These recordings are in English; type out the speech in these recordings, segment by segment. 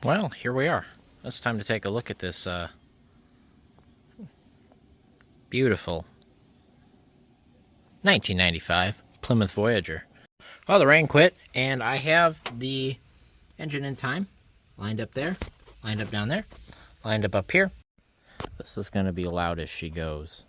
Well, here we are. It's time to take a look at this beautiful 1995 Plymouth Voyager. Well, the rain quit, and I have the engine in time lined up there, lined up down there, lined up here. This is going to be loud as she goes.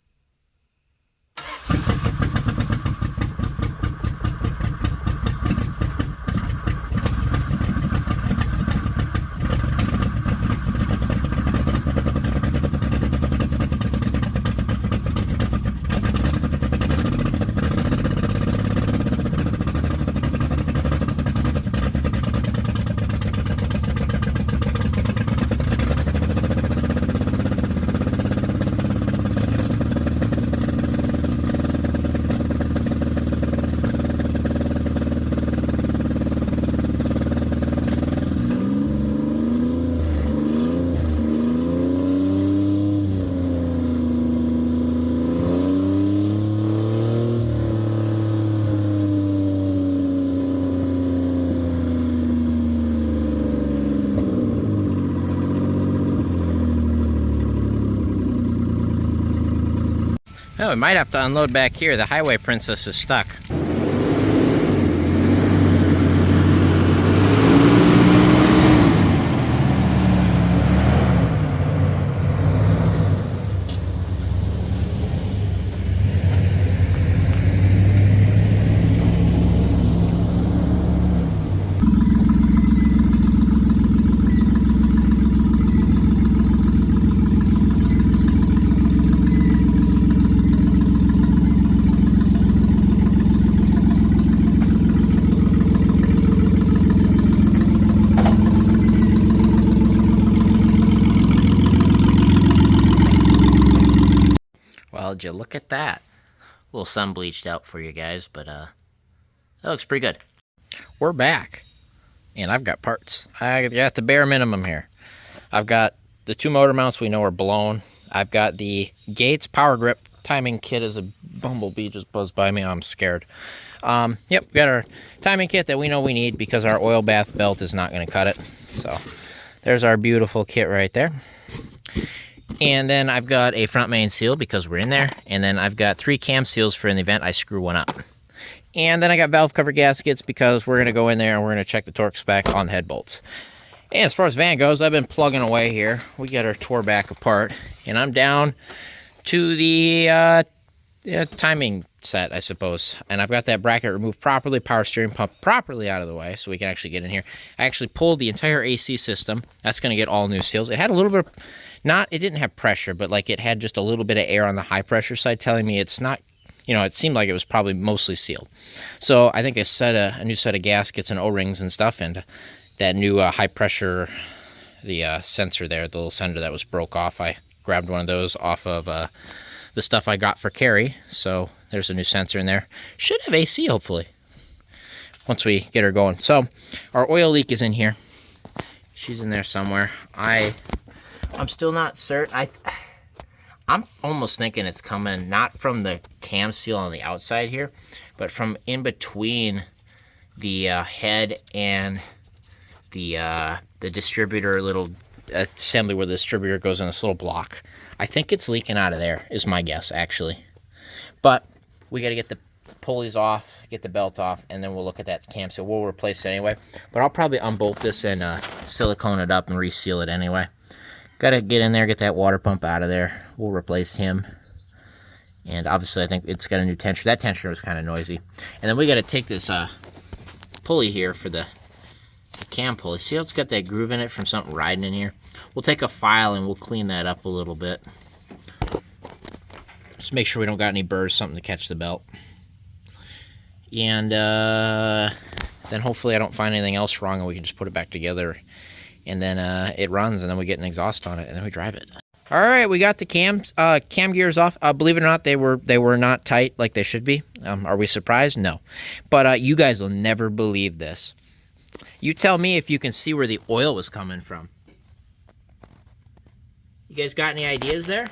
Oh, we might have to unload back here. The Highway Princess is stuck. Well, did you look at that? A little sun bleached out for you guys, but that looks pretty good. We're back, and I've got parts. I got the bare minimum here. I've got the two motor mounts we know are blown. I've got the Gates power grip timing kit as a bumblebee just buzzed by me. I'm scared. Yep, we got our timing kit that we know we need because our oil bath belt is not going to cut it. So there's our beautiful kit right there. And then I've got a front main seal because we're in there. And then I've got 3 cam seals for in the event I screw one up. And then I got valve cover gaskets because we're going to go in there and we're going to check the torque spec on the head bolts. And as far as van goes, I've been plugging away here. We got our tore back apart. And I'm down to the timing set, I suppose. And I've got that bracket removed properly, power steering pump properly out of the way so we can actually get in here. I actually pulled the entire AC system. That's going to get all new seals. It had a little bit of, it didn't have pressure, but like it had just a little bit of air on the high pressure side telling me it's not, it seemed like it was probably mostly sealed. So I think I set a new set of gaskets and O-rings and stuff, and that new high pressure, the sensor there, the little sender that was broke off, I grabbed one of those off of the stuff I got for Carrie. So there's a new sensor in there. Should have AC, hopefully, once we get her going. So our oil leak is in here. She's in there somewhere. I'm still not certain. I'm almost thinking it's coming not from the cam seal on the outside here, but from in between the head and the distributor little assembly where the distributor goes in this little block. I think it's leaking out of there is my guess, actually. But we got to get the pulleys off, get the belt off, and then we'll look at that cam seal. We'll replace it anyway. But I'll probably unbolt this and silicone it up and reseal it anyway. Got to get in there, get that water pump out of there. We'll replace him. And obviously I think it's got a new tensioner. That tensioner was kind of noisy. And then we got to take this pulley here for the cam pulley. See how it's got that groove in it from something riding in here? We'll take a file and we'll clean that up a little bit. Just make sure we don't got any burrs, something to catch the belt. And then hopefully I don't find anything else wrong and we can just put it back together. And then it runs, and then we get an exhaust on it, and then we drive it. All right, we got the cam gears off. Believe it or not, they were not tight like they should be. Are we surprised? No. But you guys will never believe this. You tell me if you can see where the oil was coming from. You guys got any ideas there?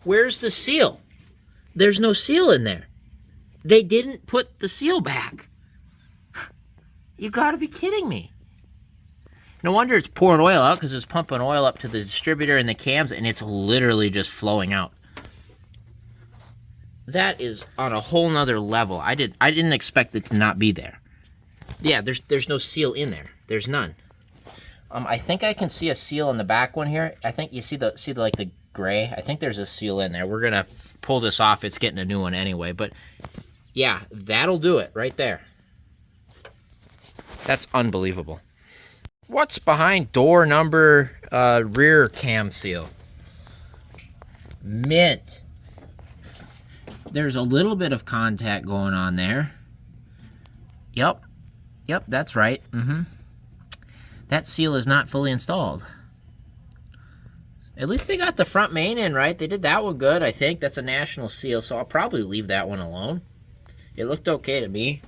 Where's the seal? There's no seal in there. They didn't put the seal back. You gotta be kidding me. No wonder it's pouring oil out, because it's pumping oil up to the distributor and the cams, and it's literally just flowing out. That is on a whole nother level. I didn't expect it to not be there. Yeah, there's no seal in there. There's none. I think I can see a seal in the back one here. I think you see the like the gray. I think there's a seal in there. We're gonna pull this off. It's getting a new one anyway. But yeah, that'll do it right there. That's unbelievable. What's behind door number rear cam seal? Mint. There's a little bit of contact going on there. Yep, that's right. That seal is not fully installed. At least they got the front main in right. They did that one good, I think. That's a national seal, so I'll probably leave that one alone. It looked okay to me.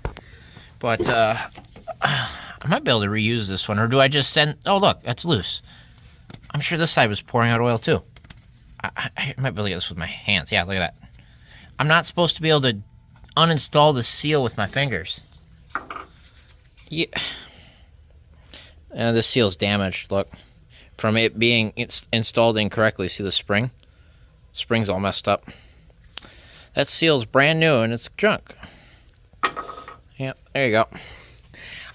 But I might be able to reuse this one, or do I just send... Oh, look, that's loose. I'm sure this side was pouring out oil, too. I might be able to get this with my hands. Yeah, look at that. I'm not supposed to be able to uninstall the seal with my fingers. Yeah. This seal's damaged, look. From it being installed incorrectly. See the spring? Spring's all messed up. That seal's brand new and it's junk. Yep, there you go.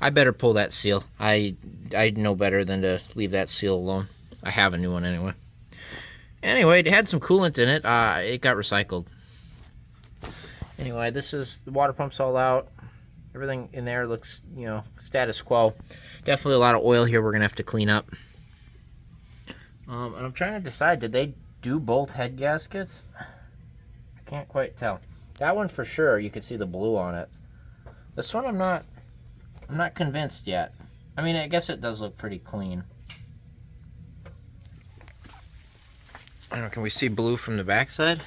I better pull that seal. I know better than to leave that seal alone. I have a new one anyway. Anyway, it had some coolant in it. It got recycled. Anyway, this is the water pump's all out. Everything in there looks, you know, status quo. Definitely a lot of oil here we're going to have to clean up. And I'm trying to decide, did they do both head gaskets? I can't quite tell. That one for sure, you can see the blue on it. This one I'm not convinced yet. I mean, I guess it does look pretty clean. I don't know, can we see blue from the back side?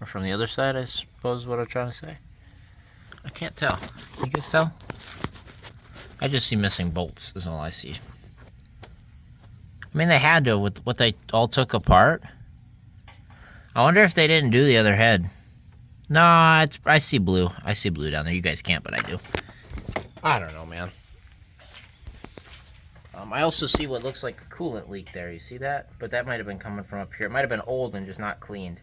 Or from the other side, I suppose is what I'm trying to say. I can't tell. Can you guys tell? I just see missing bolts, is all I see. I mean, they had to with what they all took apart. I wonder if they didn't do the other head. No, I see blue. I see blue down there. You guys can't, but I do. I don't know, man. I also see what looks like a coolant leak there. You see that? But that might have been coming from up here. It might have been old and just not cleaned.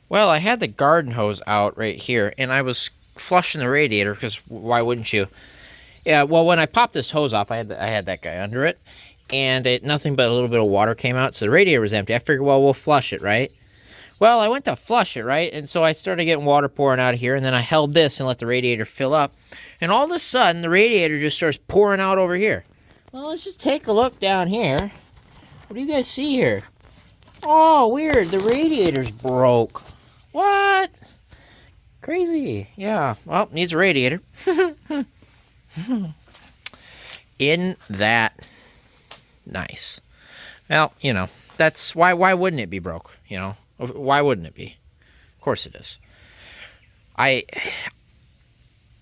Well, I had the garden hose out right here, and I was flushing the radiator, because why wouldn't you? Yeah, well, when I popped this hose off, I had that guy under it, and nothing but a little bit of water came out, so the radiator was empty. I figured, well, we'll flush it, right? Well, I went to flush it, right? And so I started getting water pouring out of here, and then I held this and let the radiator fill up, and all of a sudden, the radiator just starts pouring out over here. Well, let's just take a look down here. What do you guys see here? Oh, weird. The radiator's broke. What? Crazy. Yeah. Well, needs a radiator. Isn't that nice? Well, you know, that's why wouldn't it be broke, you know? Why wouldn't it be? Of course it is.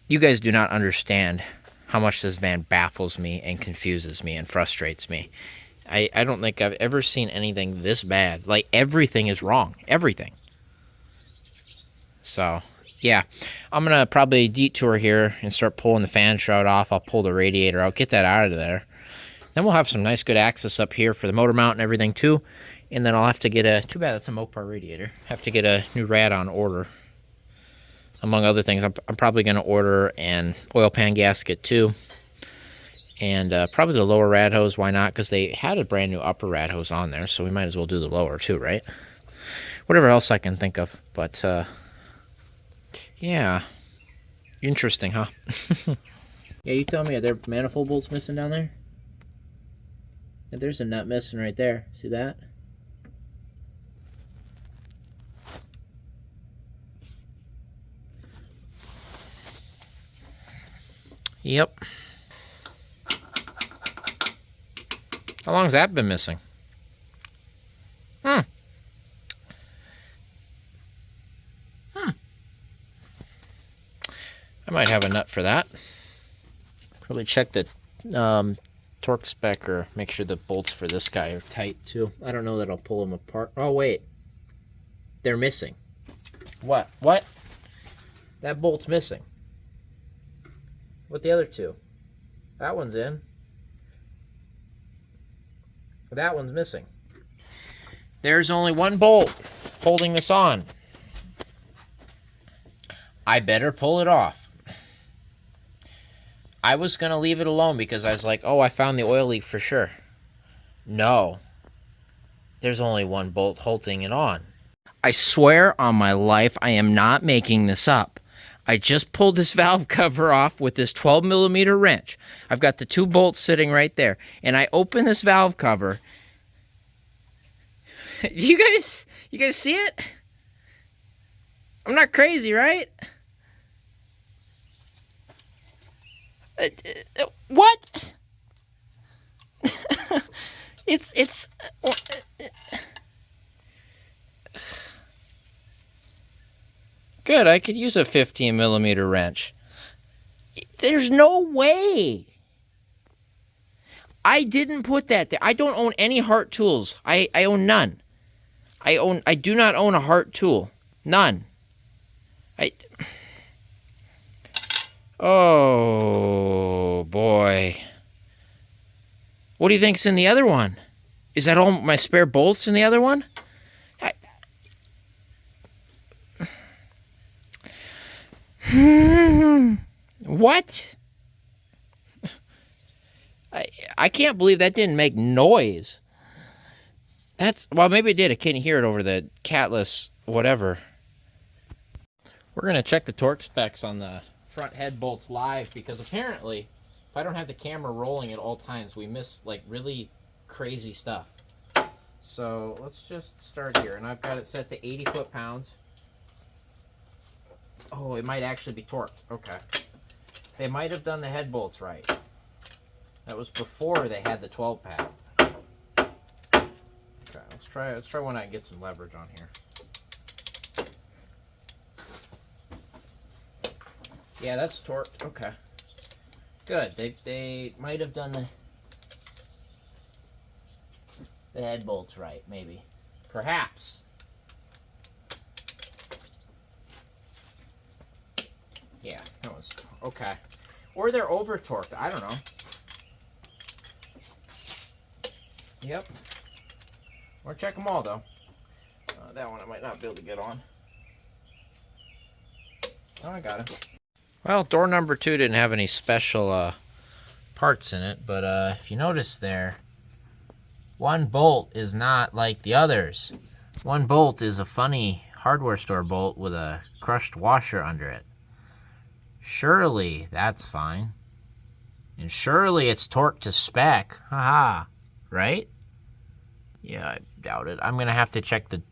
You guys do not understand how much this van baffles me and confuses me and frustrates me. I don't think I've ever seen anything this bad. Like, everything is wrong. Everything. So, yeah. I'm going to probably detour here and start pulling the fan shroud off. I'll pull the radiator out, get that out of there. Then we'll have some nice good access up here for the motor mount and everything too. And then I'll have to get a... Too bad that's a Mopar radiator. Have to get a new rad on order. Among other things, I'm probably going to order an oil pan gasket too. And probably the lower rad hose. Why not? Because they had a brand new upper rad hose on there. So we might as well do the lower too, right? Whatever else I can think of. But, yeah. Interesting, huh? Yeah, you tell me, are there manifold bolts missing down there? Yeah, there's a nut missing right there. See that? Yep. How long's that been missing? I might have a nut for that. Probably check the torque spec or make sure the bolts for this guy are tight too. I don't know that I'll pull them apart. Oh, wait. They're missing. What? What? That bolt's missing. What the other two? That one's in. That one's missing. There's only one bolt holding this on. I better pull it off. I was going to leave it alone because I was like, oh, I found the oil leak for sure. No. There's only one bolt holding it on. I swear on my life, I am not making this up. I just pulled this valve cover off with this 12mm wrench. I've got the 2 bolts sitting right there. And I open this valve cover. You guys see it? I'm not crazy, right? What? It's good. I could use a 15mm wrench. There's no way. I didn't put that there. I don't own any Hart tools. I own none. I do not own a Hart tool. None. Oh boy. What do you think's in the other one? Is that all my spare bolts in the other one? What? I can't believe that didn't make noise. Well, maybe it did. I couldn't hear it over the catless whatever. We're going to check the torque specs on the front head bolts live because apparently if I don't have the camera rolling at all times, we miss like really crazy stuff. So let's just start here. And I've got it set to 80 foot-pounds. Oh, it might actually be torqued. Okay. They might have done the head bolts right. That was before they had the 12-pad. Okay, let's try one I can get some leverage on here. Yeah, that's torqued. Okay. Good. They might have done the head bolts right, maybe. Perhaps. Yeah, that was okay. Or they're over torqued. I don't know. Yep. Or check them all though. That one I might not be able to get on. Oh, I got it. Well, door number 2 didn't have any special parts in it, but if you notice there, one bolt is not like the others. One bolt is a funny hardware store bolt with a crushed washer under it. Surely that's fine. And surely it's torqued to spec. Haha. Right? Yeah, I doubt it. I'm going to have to check the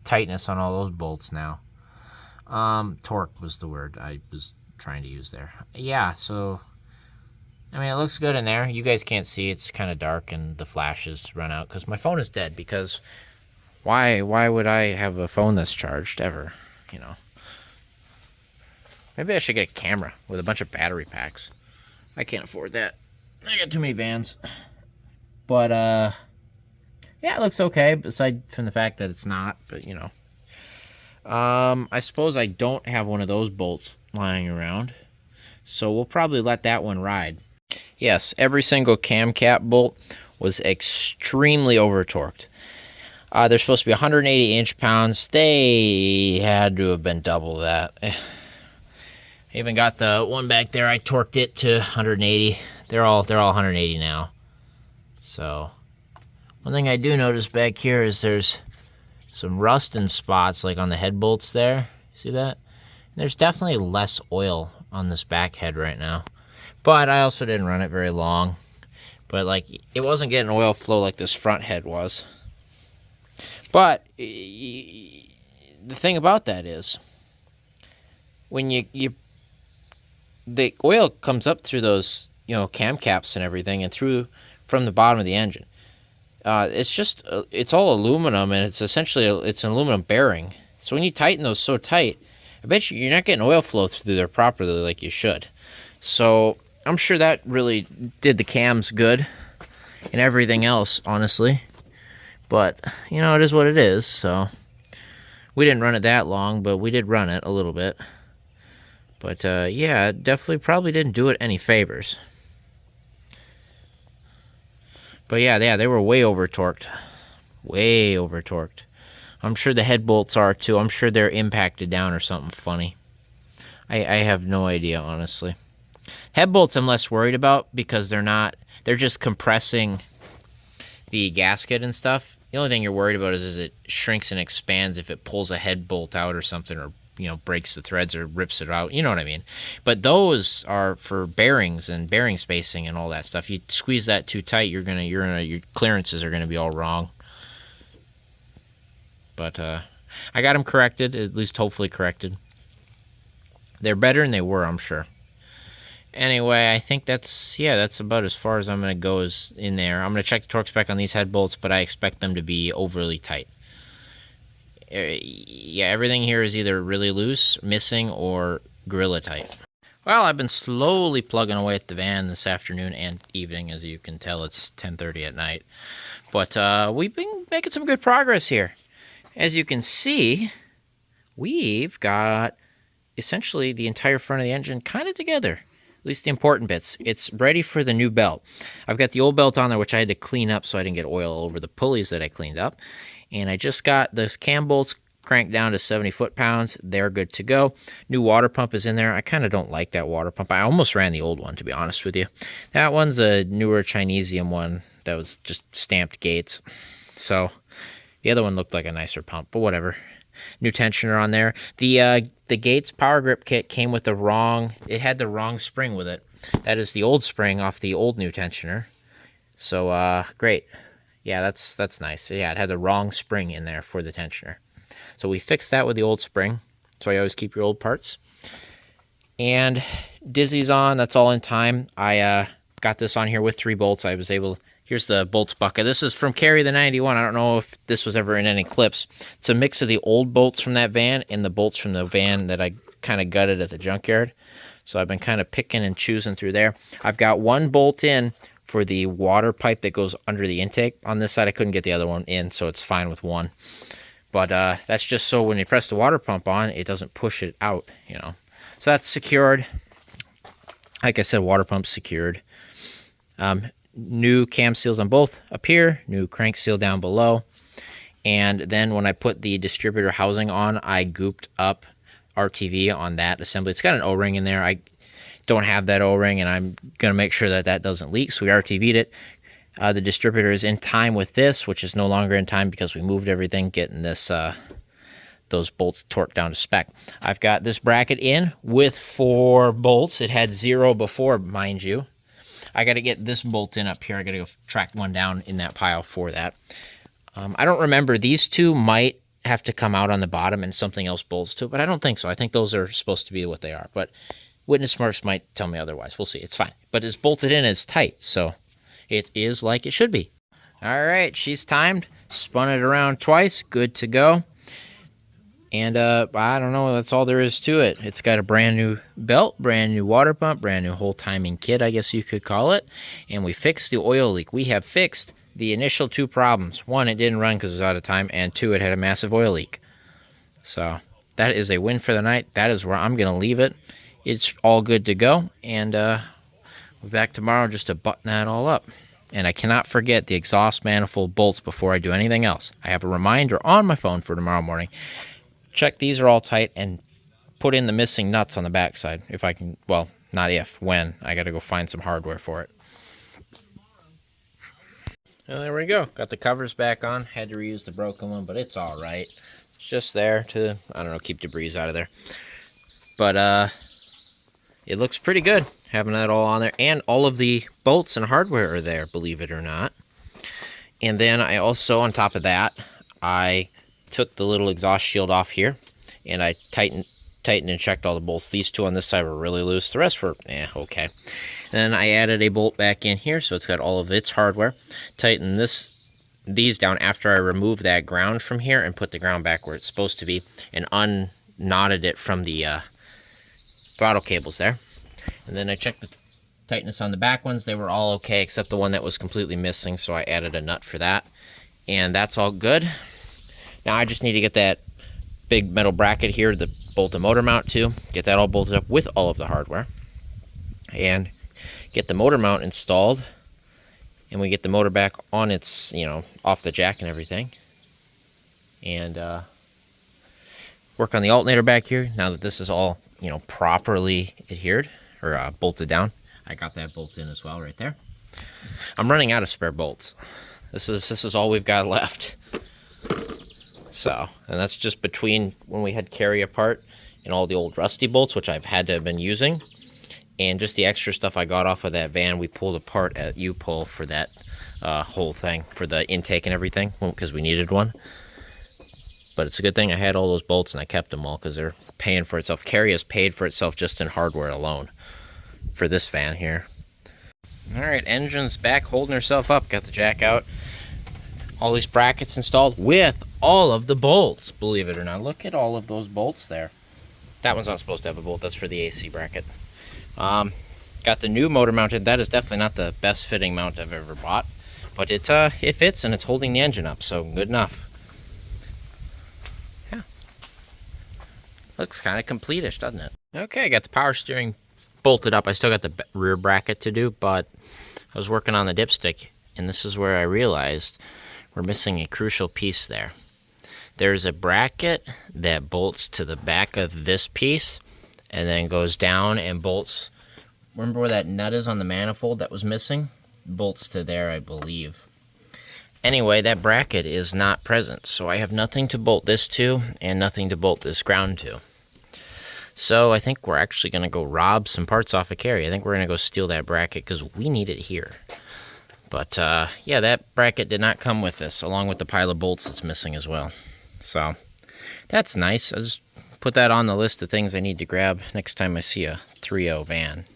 tightness on all those bolts now. Torque was the word I was trying to use there. Yeah, so I mean, it looks good in there. You guys can't see. It's kind of dark and the flashes run out because my phone is dead. Because why would I have a phone that's charged ever, you know? Maybe I should get a camera with a bunch of battery packs. I can't afford that. I got too many vans. But yeah, it looks okay aside from the fact that it's not, but you know. I suppose I don't have one of those bolts lying around, so we'll probably let that one ride. Yes, every single cam cap bolt was extremely over torqued. They're supposed to be 180 inch-pounds. They had to have been double that. I even got the one back there. I torqued it to 180. They're all 180 now. So one thing I do notice back here is there's some rusting spots like on the head bolts there. See that? And there's definitely less oil on this back head right now. But I also didn't run it very long. But like it wasn't getting oil flow like this front head was. But the thing about that is when the oil comes up through those, you know, cam caps and everything and through from the bottom of the engine. It's all aluminum, and it's essentially it's an aluminum bearing. So when you tighten those so tight, I bet you're not getting oil flow through there properly like you should. So I'm sure that really did the cams good and everything else, honestly. But, you know, it is what it is, so we didn't run it that long, but we did run it a little bit. But, yeah, it definitely probably didn't do it any favors. But yeah, they were way over torqued. Way over torqued. I'm sure the head bolts are too. I'm sure they're impacted down or something funny. I have no idea, honestly. Head bolts I'm less worried about because they're just compressing the gasket and stuff. The only thing you're worried about is it shrinks and expands if it pulls a head bolt out or something, or breaks the threads or rips it out. You know what I mean? But those are for bearings and bearing spacing and all that stuff. You squeeze that too tight, your clearances are gonna be all wrong. But I got them corrected, at least hopefully corrected. They're better than they were, I'm sure. Anyway, I think that's about as far as I'm going to go is in there. I'm going to check the torque spec on these head bolts, but I expect them to be overly tight. Yeah, everything here is either really loose, missing, or gorilla tight. Well, I've been slowly plugging away at the van this afternoon and evening. As you can tell, it's 10:30 at night. But we've been making some good progress here. As you can see, we've got essentially the entire front of the engine kind of together. At least the important bits. It's ready for the new belt. I've got the old belt on there, which I had to clean up so I didn't get oil all over the pulleys that I cleaned up. And I just got those cam bolts cranked down to 70 foot-pounds. They're good to go. New water pump is in there. I kind of don't like that water pump. I almost ran the old one, to be honest with you. That one's a newer Chinesium one that was just stamped gates. So the other one looked like a nicer pump, but whatever. New tensioner on there. The Gates power grip kit came with it had the wrong spring with it. That is the old spring off the old new tensioner. So great. Yeah, that's nice. Yeah, it had the wrong spring in there for the tensioner. So we fixed that with the old spring. So I always keep your old parts. And Dizzy's on. That's all in time. I got this on here with 3 bolts. Here's the bolts bucket. This is from Carry the 91. I don't know if this was ever in any clips. It's a mix of the old bolts from that van and the bolts from the van that I kind of gutted at the junkyard. So I've been kind of picking and choosing through there. I've got one bolt in for the water pipe that goes under the intake. On this side, I couldn't get the other one in, so it's fine with one. But that's just so when you press the water pump on, it doesn't push it out, So that's secured. Like I said, water pump's secured. New cam seals on both up here, new crank seal down below. And then when I put the distributor housing on, I gooped up RTV on that assembly. It's got an O-ring in there. I don't have that O-ring, and I'm going to make sure that doesn't leak, so we RTV'd it. The distributor is in time with this, which is no longer in time because we moved everything, getting this those bolts torqued down to spec. I've got this bracket in with 4 bolts. It had 0 before, mind you. I got to get this bolt in up here. I got to go track one down in that pile for that. I don't remember. These 2 might have to come out on the bottom and something else bolts to it, but I don't think so. I think those are supposed to be what they are, but witness marks might tell me otherwise. We'll see. It's fine. But it's bolted in, it's tight, so it is like it should be. All right, she's timed. Spun it around twice. Good to go. And I don't know, that's all there is to it. It's got a brand new belt, brand new water pump, brand new whole timing kit, I guess you could call it. And we fixed the oil leak. We have fixed the initial 2 problems. 1, it didn't run because it was out of time, and 2, it had a massive oil leak. So that is a win for the night. That is where I'm going to leave it. It's all good to go, and we'll be back tomorrow just to button that all up. And I cannot forget the exhaust manifold bolts before I do anything else. I have a reminder on my phone for tomorrow morning. Check these are all tight and put in the missing nuts on the backside. If I can, well, not if, when. I got to go find some hardware for it. And there we go. Got the covers back on. Had to reuse the broken one, but it's all right. It's just there to, I don't know, keep debris out of there. But it looks pretty good having that all on there. And all of the bolts and hardware are there, believe it or not. And then I also, on top of that, I took the little exhaust shield off here, and I tightened and checked all the bolts. These 2 on this side were really loose. The rest were, okay. And then I added a bolt back in here, so it's got all of its hardware. Tightened these down after I removed that ground from here and put the ground back where it's supposed to be, and unknotted it from the throttle cables there. And then I checked the tightness on the back ones. They were all okay, except the one that was completely missing, so I added a nut for that. And that's all good. Now I just need to get that big metal bracket here to bolt the motor mount to, get that all bolted up with all of the hardware, and get the motor mount installed and we get the motor back on its, off the jack and everything. And work on the alternator back here now that this is all, properly adhered or bolted down. I got that bolt in as well right there. I'm running out of spare bolts. This is all we've got left. So, and that's just between when we had carry apart and all the old rusty bolts, which I've had to have been using, and just the extra stuff I got off of that van we pulled apart at U-Pull for that whole thing, for the intake and everything, because we needed one. But it's a good thing I had all those bolts and I kept them all, because they're paying for itself. Carry has paid for itself just in hardware alone for this van here. All right, engine's back holding herself up. Got the jack out. All these brackets installed with all of the bolts, believe it or not. Look at all of those bolts there. That one's not supposed to have a bolt. That's for the AC bracket. Got the new motor mounted. That is definitely not the best fitting mount I've ever bought, but it fits and it's holding the engine up, so good enough. Yeah, looks kind of complete-ish, doesn't it? Okay, I got the power steering bolted up. I still got the rear bracket to do, but I was working on the dipstick, and this is where I realized we're missing a crucial piece there. There's a bracket that bolts to the back of this piece and then goes down and bolts. Remember where that nut is on the manifold that was missing? Bolts to there, I believe. Anyway, that bracket is not present, so I have nothing to bolt this to and nothing to bolt this ground to. So I think we're actually going to go rob some parts off of Carrie. I think we're going to go steal that bracket because we need it here. But yeah, that bracket did not come with this, along with the pile of bolts that's missing as well. So that's nice. I'll just put that on the list of things I need to grab next time I see a 3.0 van.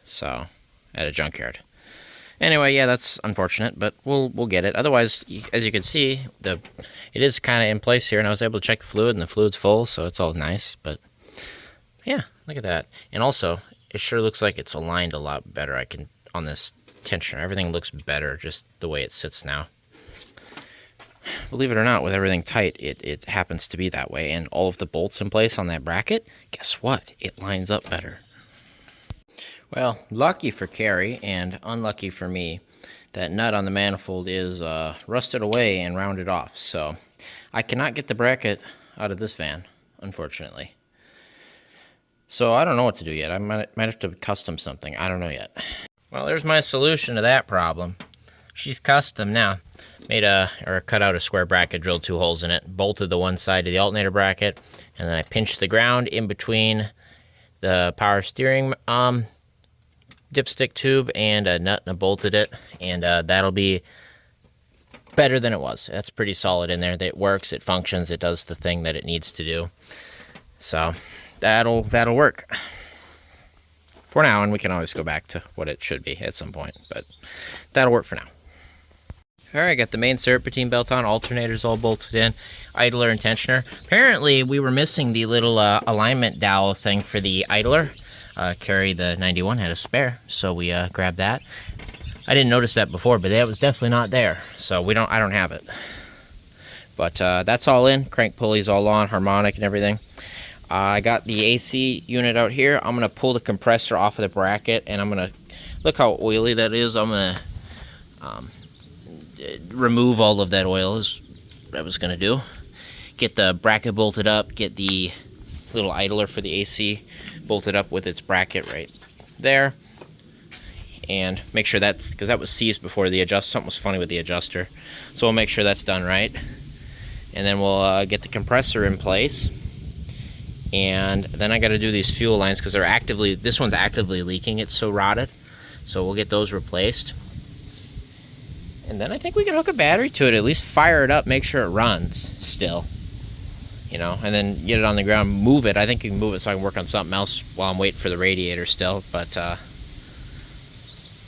So, at a junkyard. Anyway, yeah, that's unfortunate, but we'll get it. Otherwise, as you can see, it is kind of in place here, and I was able to check the fluid, and the fluid's full, so it's all nice. But yeah, look at that. And also, it sure looks like it's aligned a lot better. On this tensioner, everything looks better just the way it sits now. Believe it or not, with everything tight, it happens to be that way. And all of the bolts in place on that bracket, guess what? It lines up better. Well, lucky for Carrie and unlucky for me, that nut on the manifold is rusted away and rounded off. So I cannot get the bracket out of this van, unfortunately. So I don't know what to do yet. I might have to custom something. I don't know yet. Well, there's my solution to that problem. She's custom now. Cut out a square bracket, drilled 2 holes in it, bolted the one side to the alternator bracket, and then I pinched the ground in between the power steering dipstick tube and a nut, and I bolted it, and that'll be better than it was. That's pretty solid in there. It works, it functions, it does the thing that it needs to do. So that'll work for now, and we can always go back to what it should be at some point, but that'll work for now. Alright, got the main serpentine belt on, alternators all bolted in, idler and tensioner. Apparently, we were missing the little alignment dowel thing for the idler. Carrie, the 91, had a spare, so we grabbed that. I didn't notice that before, but that was definitely not there, so I don't have it. But that's all in, crank pulleys all on, harmonic and everything. I got the AC unit out here. I'm going to pull the compressor off of the bracket, and I'm going to, look how oily that is. I'm going to remove all of that oil, is what I was going to do. Get the bracket bolted up, get the little idler for the AC bolted up with its bracket right there, and make sure that's, because that was seized before the adjust. Something was funny with the adjuster, so we'll make sure that's done right, and then we'll get the compressor in place. And then I got to do these fuel lines because this one's actively leaking. It's so rotted, so we'll get those replaced. And then I think we can hook a battery to it, at least fire it up, make sure it runs still, and then get it on the ground, move it. I think you can move it so I can work on something else while I'm waiting for the radiator still. But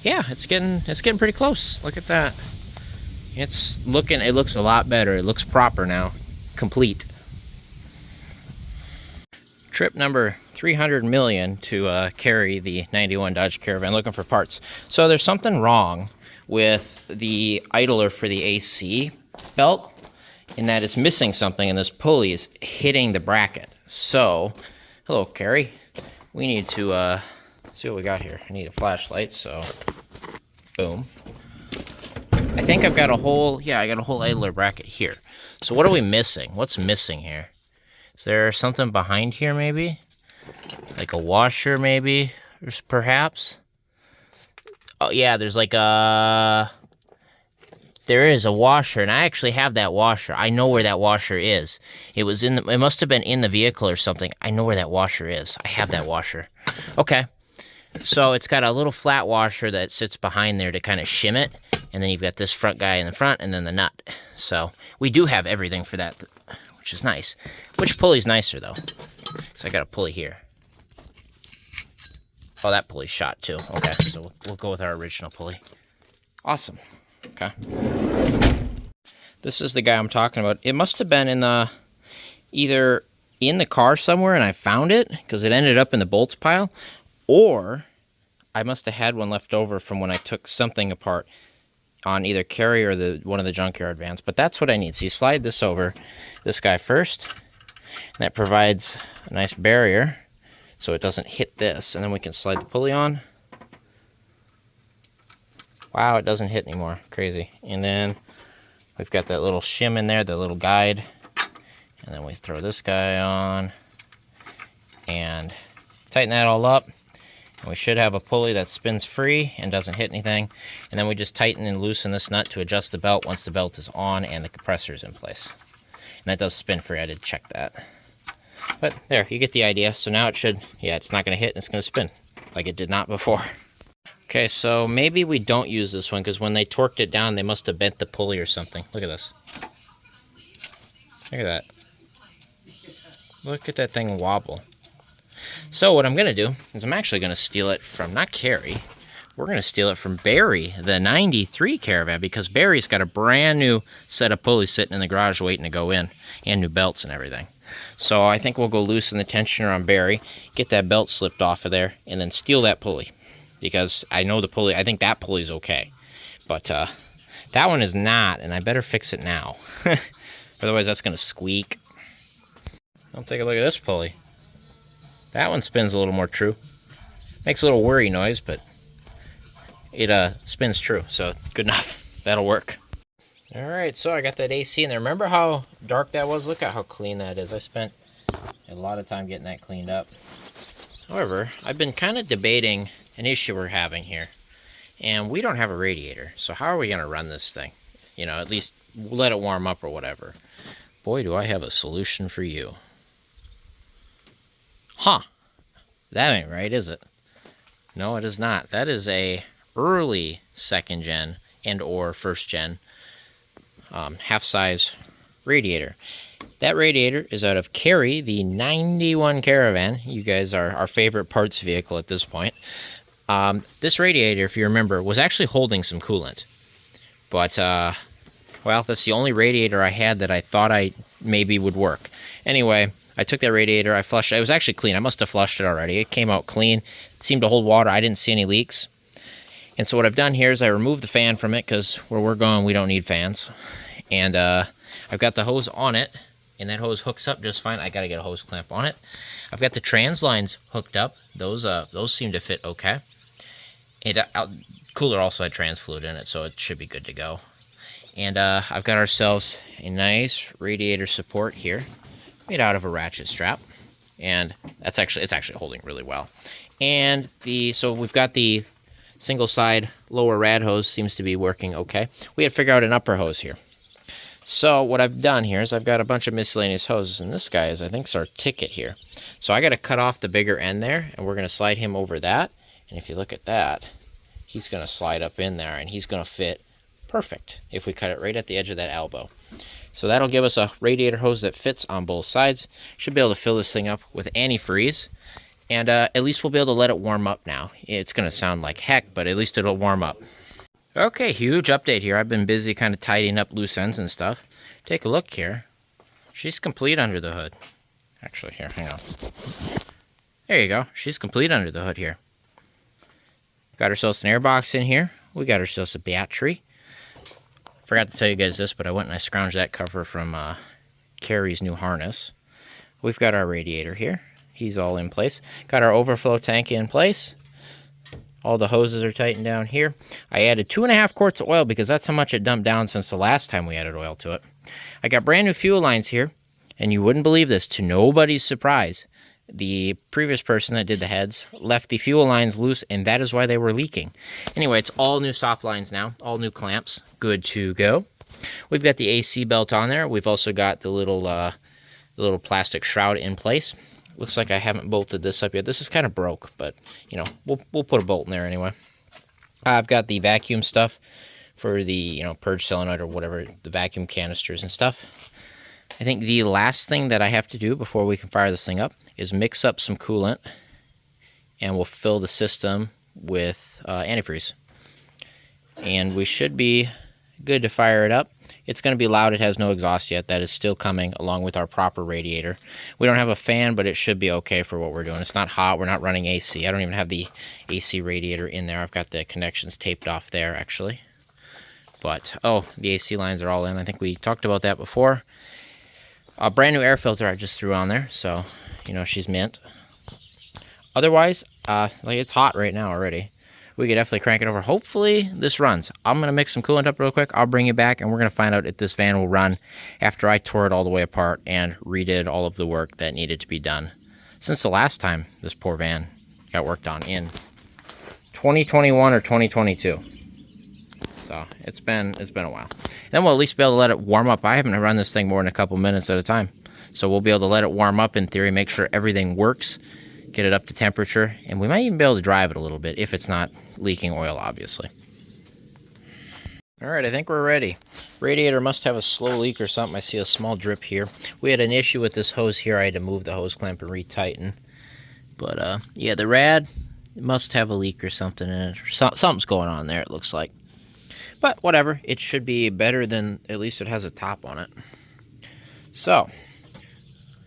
yeah, it's getting pretty close. Look at that. It looks a lot better. It looks proper now, complete. Trip number 300 million to carry the 91 Dodge Caravan, looking for parts. So there's something wrong with the idler for the AC belt, in that it's missing something, and this pulley is hitting the bracket. So, hello, Carrie. We need to see what we got here. I need a flashlight, so Boom. I think I've got a whole, yeah, I got a whole idler bracket here. So what are we missing? What's missing here? Is there something behind here maybe? Like a washer maybe, or perhaps? Oh yeah, there's like a... There is a washer, and I actually have that washer. I know where that washer is. It was in the, it must have been in the vehicle or something. I know where that washer is. I have that washer. Okay. So it's got a little flat washer that sits behind there to kind of shim it. And then you've got this front guy in the front and then the nut. So we do have everything for that, which is nice. Which pulley's nicer though? So I got a pulley here. Oh, that pulley's shot too. Okay, so we'll go with our original pulley. Awesome. Okay. This is the guy I'm talking about. It must have been in the, either in the car somewhere and I found it because it ended up in the bolts pile, or I must have had one left over from when I took something apart on either Carrie or one of the junkyard vans. But that's what I need. So you slide this over this guy first, and that provides a nice barrier so it doesn't hit this, and then we can slide the pulley on. Wow, it doesn't hit anymore. Crazy. And then we've got that little shim in there, the little guide. And then we throw this guy on and tighten that all up. And we should have a pulley that spins free and doesn't hit anything. And then we just tighten and loosen this nut to adjust the belt once the belt is on and the compressor is in place. And that does spin free. I did check that. But there, you get the idea. So now it should, yeah, it's not going to hit and it's going to spin like it did not before. Okay, so maybe we don't use this one because when they torqued it down, they must have bent the pulley or something. Look at this. Look at that. Look at that thing wobble. So what I'm going to do is I'm actually going to steal it from, not Carrie, we're going to steal it from Barry, the 93 Caravan, because Barry's got a brand new set of pulleys sitting in the garage waiting to go in, and new belts and everything. So I think we'll go loosen the tensioner on Barry, get that belt slipped off of there, and then steal that pulley. Because I know the pulley, I think that pulley's okay. But that one is not, and I better fix it now. Otherwise that's going to squeak. I'll take a look at this pulley. That one spins a little more true. Makes a little whirry noise, but it spins true, so good enough. That'll work. Alright, so I got that AC in there. Remember how dark that was? Look at how clean that is. I spent a lot of time getting that cleaned up. However, I've been kind of debating an issue we're having here. And we don't have a radiator, so how are we going to run this thing? You know, at least let it warm up or whatever. Boy, do I have a solution for you. Huh. That ain't right, is it? No, it is not. That is a early second gen and or first gen half-size radiator. That radiator is out of Carrie, the 91 Caravan. You guys are our favorite parts vehicle at this point. This radiator, if you remember, was actually holding some coolant. But, well, that's the only radiator I had that I thought I maybe would work. Anyway, I took that radiator, I flushed it. It was actually clean. I must have flushed it already. It came out clean. It seemed to hold water. I didn't see any leaks. And so what I've done here is I removed the fan from it because where we're going, we don't need fans. And I've got the hose on it, and that hose hooks up just fine. I got to get a hose clamp on it. I've got the trans lines hooked up. Those seem to fit okay. Cooler also had trans fluid in it, so it should be good to go. And I've got ourselves a nice radiator support here, made out of a ratchet strap, and it's actually holding really well. And so we've got the single side lower rad hose seems to be working okay. We had to figure out an upper hose here. So what I've done here is I've got a bunch of miscellaneous hoses, and this guy is, I think, is our ticket here. So I got to cut off the bigger end there, and we're going to slide him over that. And if you look at that, he's going to slide up in there, and he's going to fit perfect if we cut it right at the edge of that elbow. So that'll give us a radiator hose that fits on both sides. Should be able to fill this thing up with antifreeze, and at least we'll be able to let it warm up now. It's going to sound like heck, but at least it'll warm up. Okay, huge update here. I've been busy kind of tidying up loose ends and stuff. Take a look here. She's complete under the hood. Actually, here, hang on. There you go. She's complete under the hood here. Got ourselves an air box in here. We got ourselves a battery. Forgot to tell you guys this, but I went and I scrounged that cover from Carrie's new harness. We've got our radiator here. He's all in place. Got our overflow tank in place. All the hoses are tightened down here. I added 2.5 quarts of oil because that's how much it dumped down since the last time we added oil to it. I got brand new fuel lines here, and you wouldn't believe this, to nobody's surprise. The previous person that did the heads left the fuel lines loose, and that is why they were leaking. Anyway, it's all new soft lines now, all new clamps, good to go. We've got the AC belt on there. We've also got the little plastic shroud in place. Looks like I haven't bolted this up yet. This is kind of broke, but you know, we'll put a bolt in there anyway. I've got the vacuum stuff for the purge solenoid or whatever, the vacuum canisters and stuff. I think the last thing that I have to do before we can fire this thing up is mix up some coolant, and we'll fill the system with antifreeze. And we should be good to fire it up. It's going to be loud. It has no exhaust yet. That is still coming along with our proper radiator. We don't have a fan, but it should be okay for what we're doing. It's not hot. We're not running AC. I don't even have the AC radiator in there. I've got the connections taped off there, actually. But, oh, the AC lines are all in. I think we talked about that before. A brand new air filter I just threw on there, so, she's mint. Otherwise, it's hot right now already. We could definitely crank it over. Hopefully this runs. I'm going to mix some coolant up real quick. I'll bring you back, and we're going to find out if this van will run after I tore it all the way apart and redid all of the work that needed to be done since the last time this poor van got worked on in 2021 or 2022. So it's been a while. Then we'll at least be able to let it warm up. I haven't run this thing more than a couple minutes at a time. So we'll be able to let it warm up in theory, make sure everything works, get it up to temperature, and we might even be able to drive it a little bit if it's not leaking oil, obviously. All right, I think we're ready. Radiator must have a slow leak or something. I see a small drip here. We had an issue with this hose here. I had to move the hose clamp and retighten. But, yeah, the rad must have a leak or something in it. Something's going on there, it looks like. But whatever, it should be better than, at least it has a top on it. So,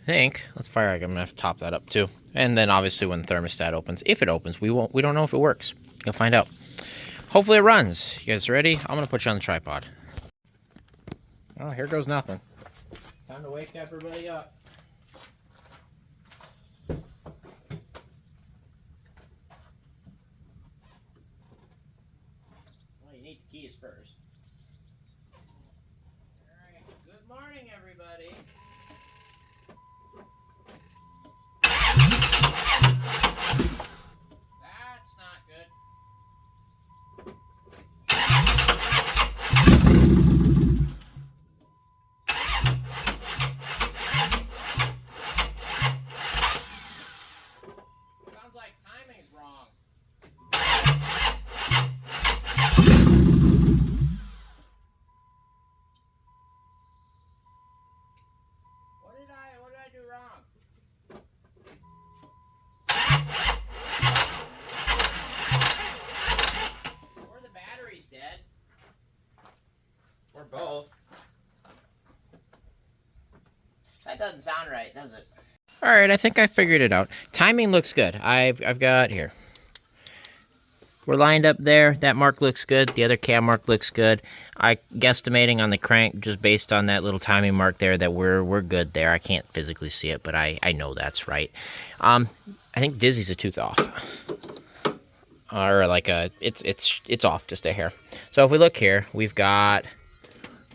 I think, let's fire, I'm gonna have to top that up too. And then obviously when the thermostat opens, if it opens, we don't know if it works. You'll find out. Hopefully it runs. You guys ready? I'm gonna put you on the tripod. Oh, here goes nothing. Time to wake everybody up. Need the keys first. Alright, good morning everybody. That's not good. Sounds like timing's wrong. What did I do wrong? Or the battery's dead. Or both. That doesn't sound right, does it? Alright, I think I figured it out. Timing looks good. I've got here. We're lined up there. That mark looks good. The other cam mark looks good. I guesstimating on the crank just based on that little timing mark there that we're good there. I can't physically see it, but I know that's right. I think Dizzy's a tooth off. Or like it's off just a hair. So if we look here, we've got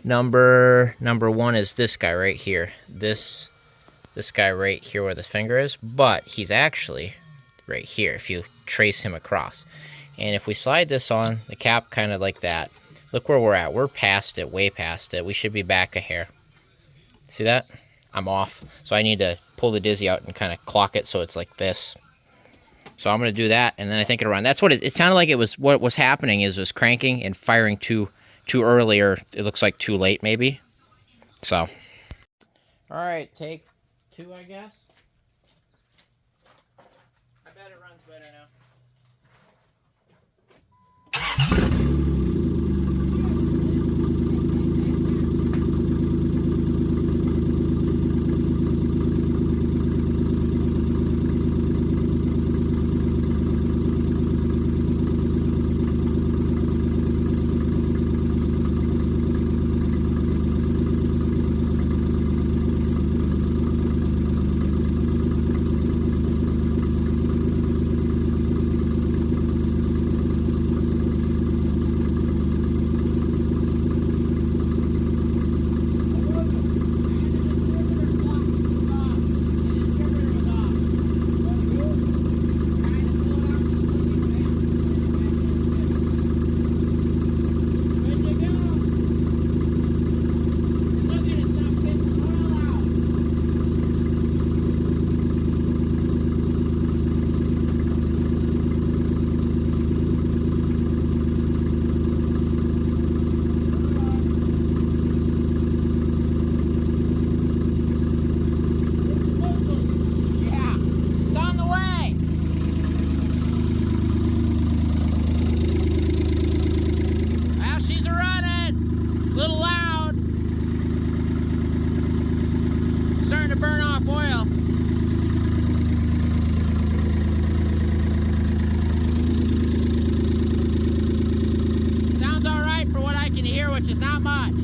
number 1 is this guy right here. This guy right here where this finger is, but he's actually right here if you trace him across. And if we slide this on, the cap kind of like that, look where we're at. We're past it, way past it. We should be back a hair. See that? I'm off. So I need to pull the Dizzy out and kind of clock it so it's like this. So I'm going to do that, and then I think it'll run. That's what it sounded like. It was what was happening is it was cranking and firing too early, or it looks like too late maybe. So. All right, take 2, I guess. I bet it runs better now. I can hear, which is not much.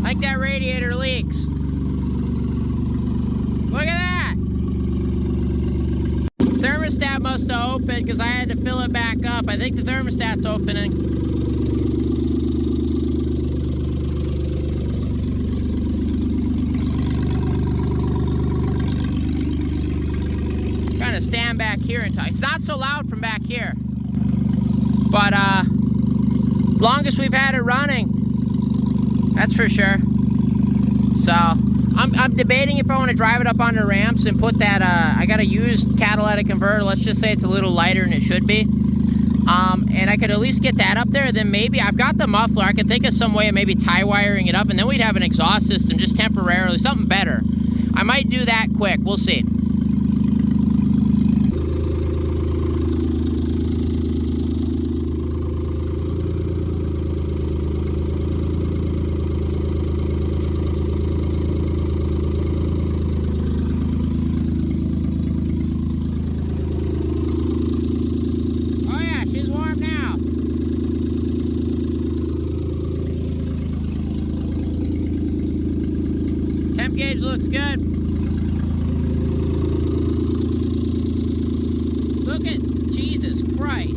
I think that radiator leaks. Look at that! Thermostat must have opened because I had to fill it back up. I think the thermostat's opening. Trying to stand back here and talk. It's not so loud from back here. But longest we've had it running. That's for sure. So, I'm debating if I want to drive it up on the ramps and put that, I got a used catalytic converter. Let's just say it's a little lighter than it should be. And I could at least get that up there. Then maybe, I've got the muffler. I could think of some way of maybe tie wiring it up. And then we'd have an exhaust system just temporarily. Something better. I might do that quick. We'll see. Gauge looks good. Look at Jesus Christ.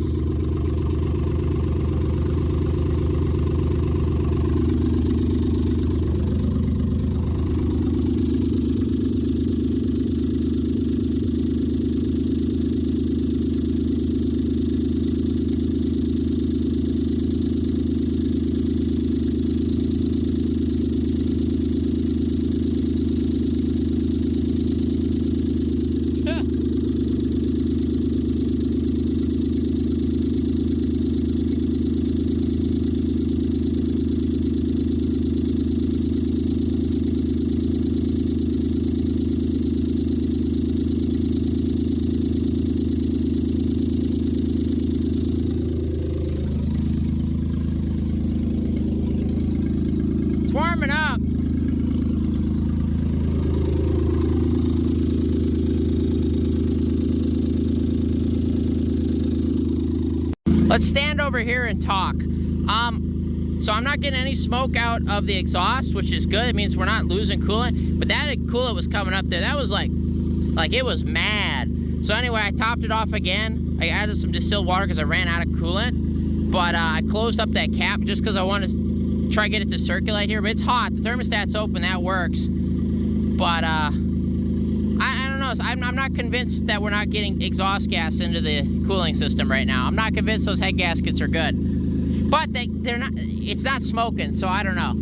Warming up. Let's stand over here and talk. So I'm not getting any smoke out of the exhaust, which is good. It means we're not losing coolant. But that coolant was coming up there. That was like it was mad. So anyway, I topped it off again. I added some distilled water because I ran out of coolant. But I closed up that cap just because I wanted to try to get it to circulate here. But it's hot. The thermostat's open. That works. But I don't know. I'm not convinced that we're not getting exhaust gas into the cooling system right now. I'm not convinced those head gaskets are good. But they're not. It's not smoking, so I don't know.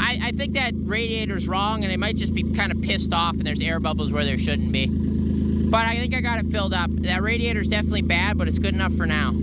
I think that radiator's wrong, and it might just be kind of pissed off, and there's air bubbles where there shouldn't be. But I think I got it filled up. That radiator's definitely bad, but it's good enough for now.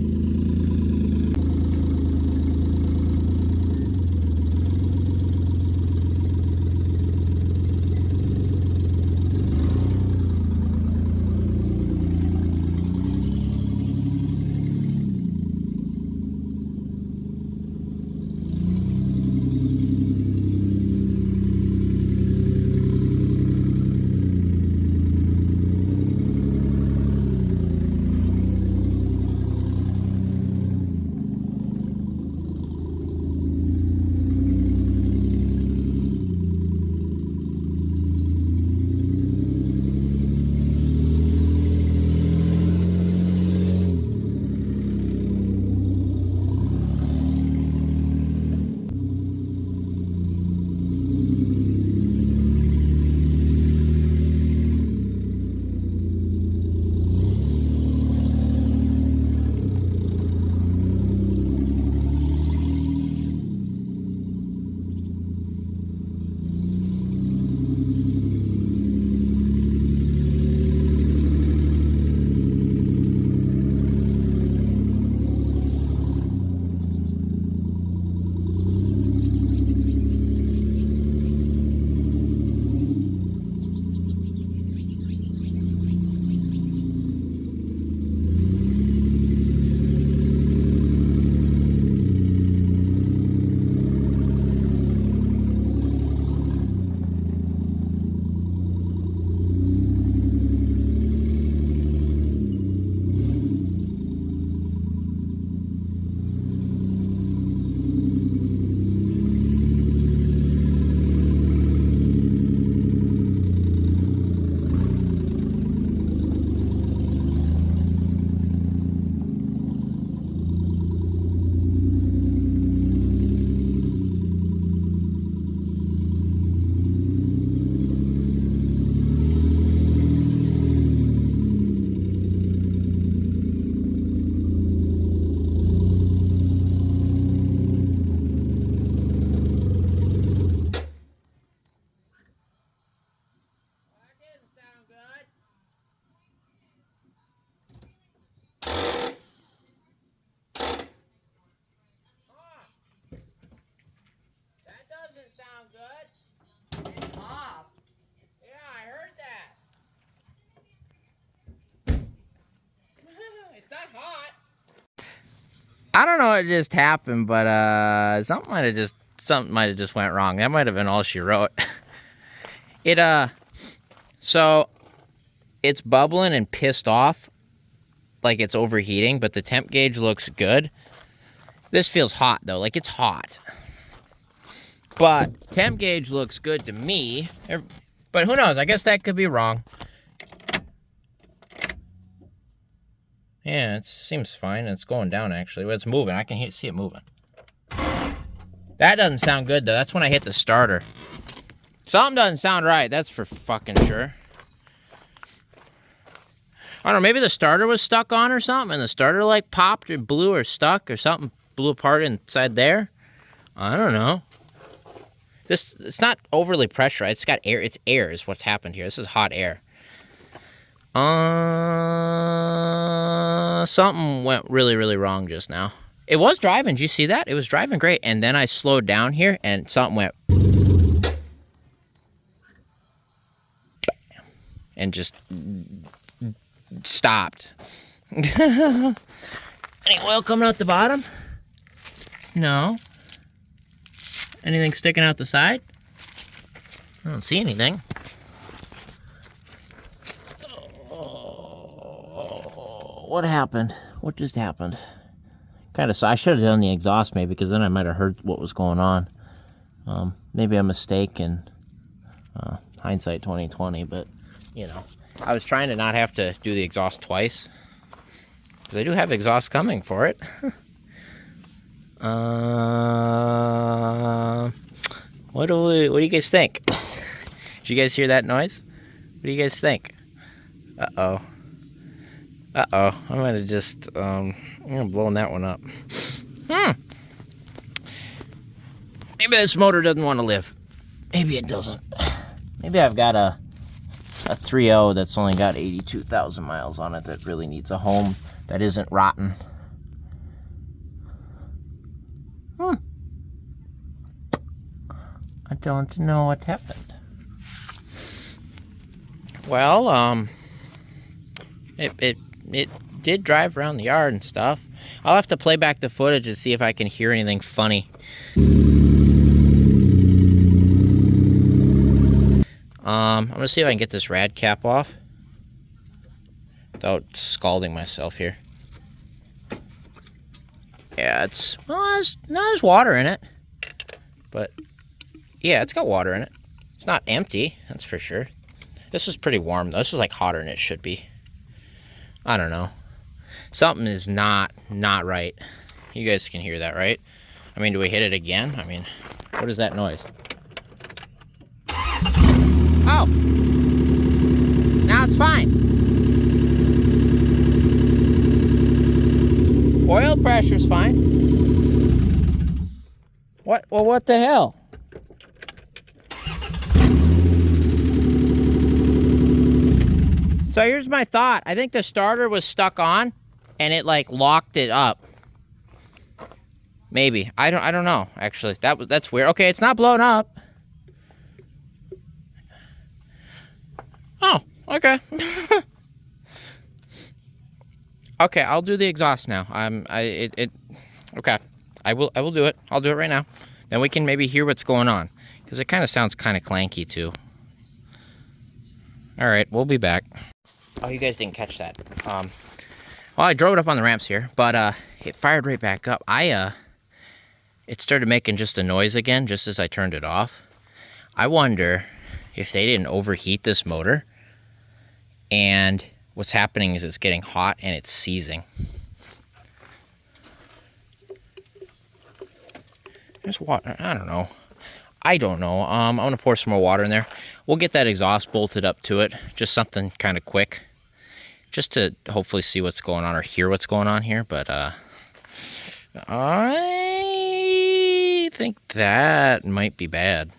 I don't know what just happened, but something might have just went wrong. That might have been all she wrote. So it's bubbling and pissed off, like it's overheating, but the temp gauge looks good. This feels hot though, like it's hot. But temp gauge looks good to me. But who knows? I guess that could be wrong. Yeah, it seems fine. It's going down, actually. Well, it's moving. I can see it moving. That doesn't sound good, though. That's when I hit the starter. Something doesn't sound right. That's for fucking sure. I don't know. Maybe the starter was stuck on or something, and the starter, like, popped or blew or stuck or something blew apart inside there. I don't know. It's not overly pressurized. It's got air. It's air is what's happened here. This is hot air. Something went really, really wrong just now. It was driving. Did you see that? It was driving great. And then I slowed down here and something went and just stopped. Any oil coming out the bottom? No. Anything sticking out the side? I don't see anything. What happened? What just happened? I should have done the exhaust maybe, because then I might have heard what was going on. Maybe a mistake in hindsight 2020, but you know, I was trying to not have to do the exhaust twice, because I do have exhaust coming for it. What do you guys think? Did you guys hear that noise? What do you guys think? Uh-oh. I might have just blown that one up. Maybe this motor doesn't want to live. Maybe it doesn't. Maybe I've got a 3.0 that's only got 82,000 miles on it that really needs a home that isn't rotten. I don't know what happened. Well, it did drive around the yard and stuff. I'll have to play back the footage to see if I can hear anything funny. I'm gonna see if I can get this rad cap off without scalding myself here. Yeah, there's water in it, but yeah, it's got water in it. It's not empty, that's for sure. This is pretty warm though. This is like hotter than it should be. I don't know. Something is not right. You guys can hear that, right? I mean, do we hit it again? I mean, what is that noise? Oh! Now it's fine. Oil pressure's fine. What? Well, what the hell? So here's my thought. I think the starter was stuck on and it like locked it up. Maybe. I don't know, actually. That's weird. Okay, it's not blown up. Oh, okay. Okay, I'll do the exhaust now. Okay. I will do it. I'll do it right now. Then we can maybe hear what's going on, because it kind of sounds kind of clanky too. All right, we'll be back. Oh, you guys didn't catch that. Well, I drove it up on the ramps here, but it fired right back up. It started making just a noise again, just as I turned it off. I wonder if they didn't overheat this motor, and what's happening is it's getting hot and it's seizing. There's water. I don't know. I'm gonna pour some more water in there. We'll get that exhaust bolted up to it. Just something kind of quick, just to hopefully see what's going on or hear what's going on here. But I think that might be bad.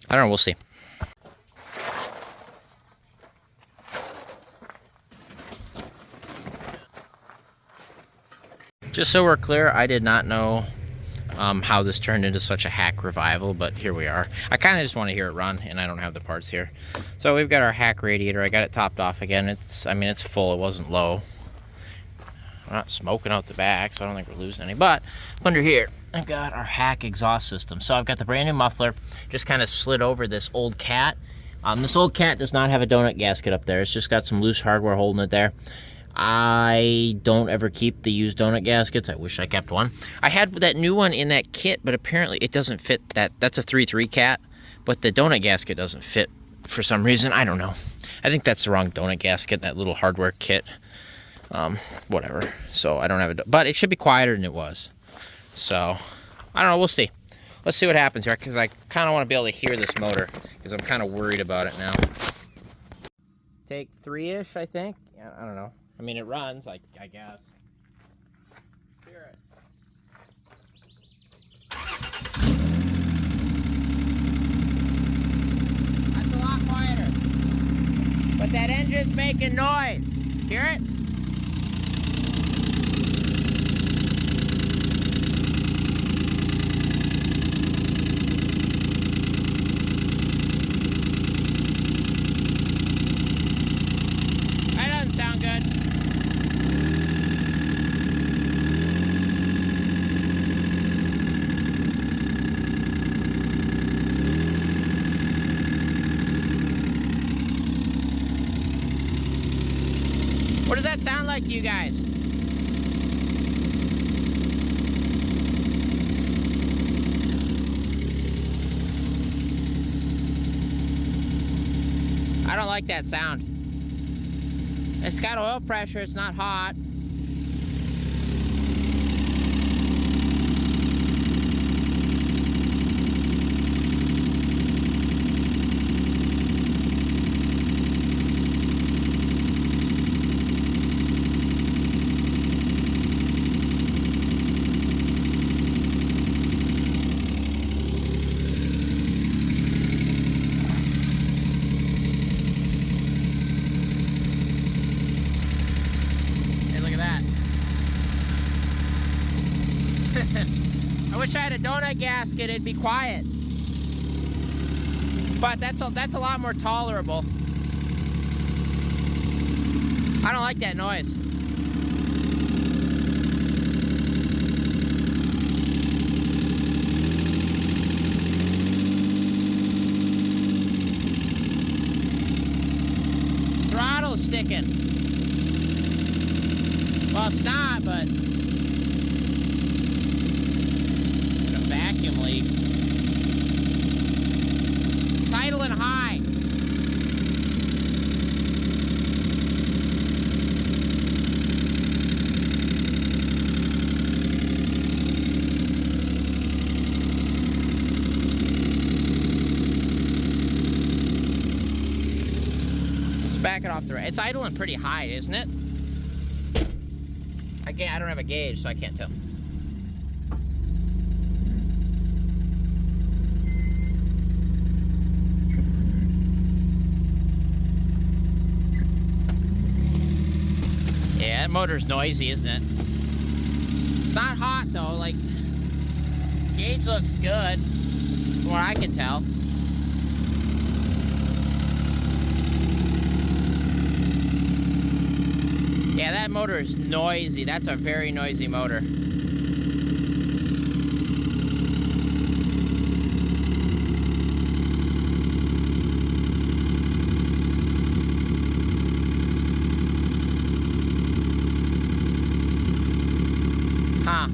I don't know. We'll see. Just so we're clear, I did not know how this turned into such a hack revival, but here we are. I kind of just want to hear it run, and I don't have the parts here. So we've got our hack radiator. I got it topped off again. It's full. It wasn't low. We're not smoking out the back, so I don't think we're losing any. But under here, I've got our hack exhaust system. So I've got the brand new muffler, just kind of slid over this old Cat. This old Cat does not have a donut gasket up there. It's just got some loose hardware holding it there. I don't ever keep the used donut gaskets. I wish I kept one. I had that new one in that kit, but apparently it doesn't fit that. That's a 3.3 Cat, but the donut gasket doesn't fit for some reason. I don't know. I think that's the wrong donut gasket, that little hardware kit. Whatever. So I don't have it, but it should be quieter than it was. So I don't know. We'll see. Let's see what happens here, because I kind of want to be able to hear this motor, because I'm kind of worried about it now. Take 3-ish, I think. I don't know. I mean, it runs, I guess. Let's hear it. That's a lot quieter. But that engine's making noise. Hear it? That doesn't sound good. What does that sound like to you guys? I don't like that sound. It's got oil pressure, it's not hot. I wish I had a donut gasket, it'd be quiet. But that's a lot more tolerable. I don't like that noise. Throttle's sticking. Well, it's not, but vacuum leak. Idle and high. Let's back it off the right. It's idling pretty high, isn't it? I don't have a gauge, so I can't tell. Yeah, that motor's noisy, isn't it? It's not hot though, like, gauge looks good, from what I can tell. Yeah, that motor is noisy. That's a very noisy motor. Huh.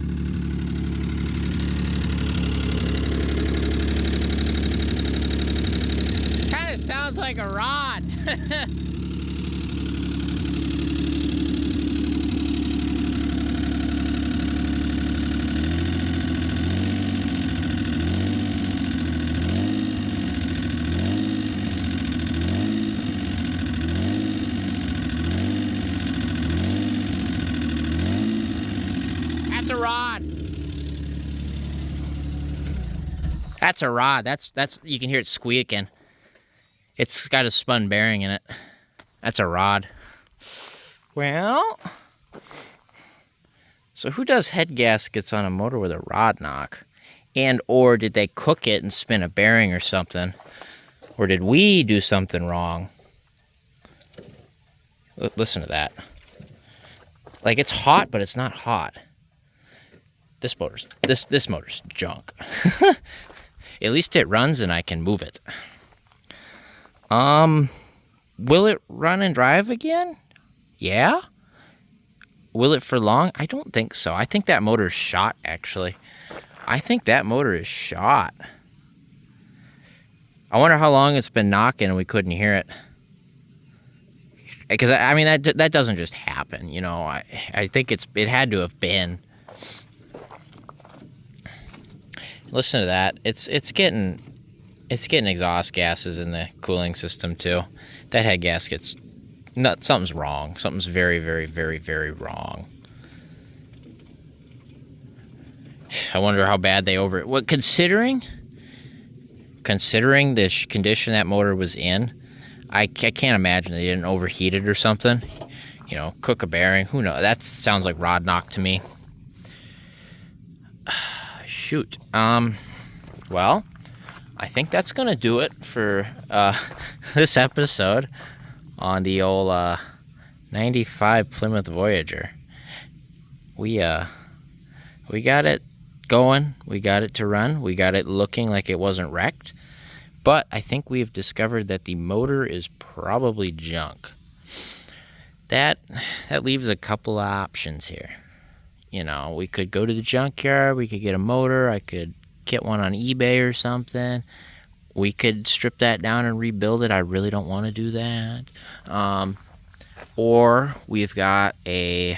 Kind of sounds like a rod. That's a rod. That's a rod. That's you can hear it squeaking. It's got a spun bearing in it. That's a rod. Well, so who does head gaskets on a motor with a rod knock? And or did they cook it and spin a bearing or something? Or did we do something wrong? Listen to that. Like, it's hot, but it's not hot. This motor's junk. At least it runs and I can move it. Will it run and drive again? Yeah. Will it for long? I don't think so. I think that motor's shot, actually. I think that motor is shot. I wonder how long it's been knocking and we couldn't hear it. Because, I mean, that doesn't just happen, you know. I think it had to have been. Listen to that. It's getting exhaust gases in the cooling system too. That head gasket's something's wrong. Something's very, very, very, very wrong. I wonder how bad they considering the condition that motor was in, I can't imagine they didn't overheat it or something. You know, cook a bearing. Who knows? That sounds like rod knock to me. Shoot. Well, I think that's gonna do it for this episode on the old 95 Plymouth Voyager. We got it going. We got it to run. We got it looking like it wasn't wrecked. But I think we've discovered that the motor is probably junk. That leaves a couple of options here. You know, we could go to the junkyard, we could get a motor, I could get one on eBay or something. We could strip that down and rebuild it. I really don't want to do that. Or we've got a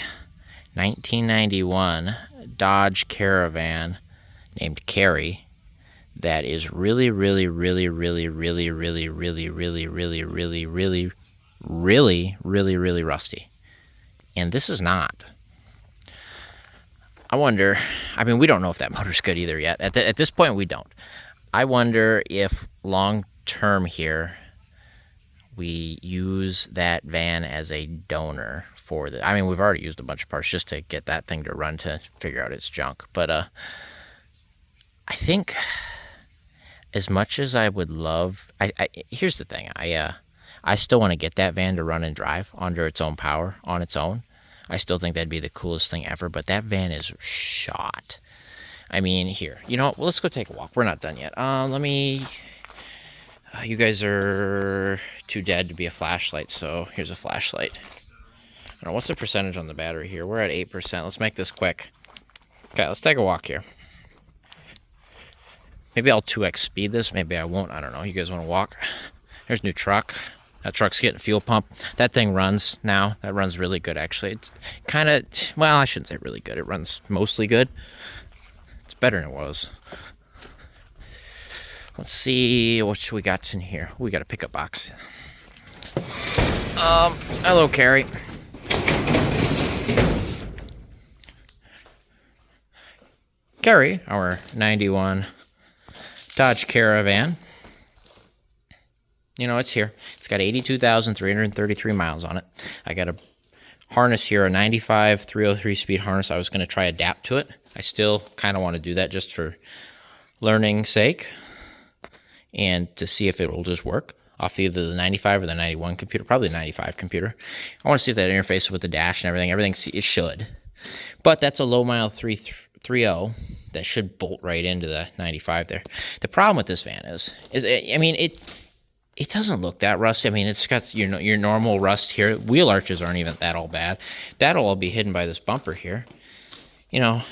1991 Dodge Caravan named Carrie that is really, really, really, really, really, really, really, really, really, really, really, really, really, really rusty. And this is not. I wonder, I mean, we don't know if that motor's good either yet. At this point, we don't. I wonder if long-term here, we use that van as a donor for I mean, we've already used a bunch of parts just to get that thing to run to figure out its junk. But I think as much as I would love, here's the thing. I still want to get that van to run and drive under its own power, on its own. I still think that'd be the coolest thing ever, but that van is shot. I mean, here, you know what? Well, let's go take a walk. We're not done yet. You guys are too dead to be a flashlight, so here's a flashlight. I don't know, what's the percentage on the battery here? We're at 8%. Let's make this quick. Okay, let's take a walk here. Maybe I'll 2x speed this. Maybe I won't. I don't know. You guys want to walk? There's a new truck. That truck's getting a fuel pump. That thing runs now. That runs really good, actually. It's kind of, well, I shouldn't say really good. It runs mostly good. It's better than it was. Let's see what we got in here. We got a pickup box. Hello, Carrie. Carrie, our 91 Dodge Caravan. You know, it's here. It's got 82,333 miles on it. I got a harness here, a 95 303 speed harness. I was going to try adapt to it. I still kind of want to do that just for learning's sake and to see if it will just work off either the 95 or the 91 computer, probably the 95 computer. I want to see if that interfaces with the dash and everything. It should. But that's a low mile 3.0 that should bolt right into the 95 there. The problem with this van is I mean, it doesn't look that rusty. I mean, it's got your normal rust here. Wheel arches aren't even that all bad. That'll all be hidden by this bumper here. You know,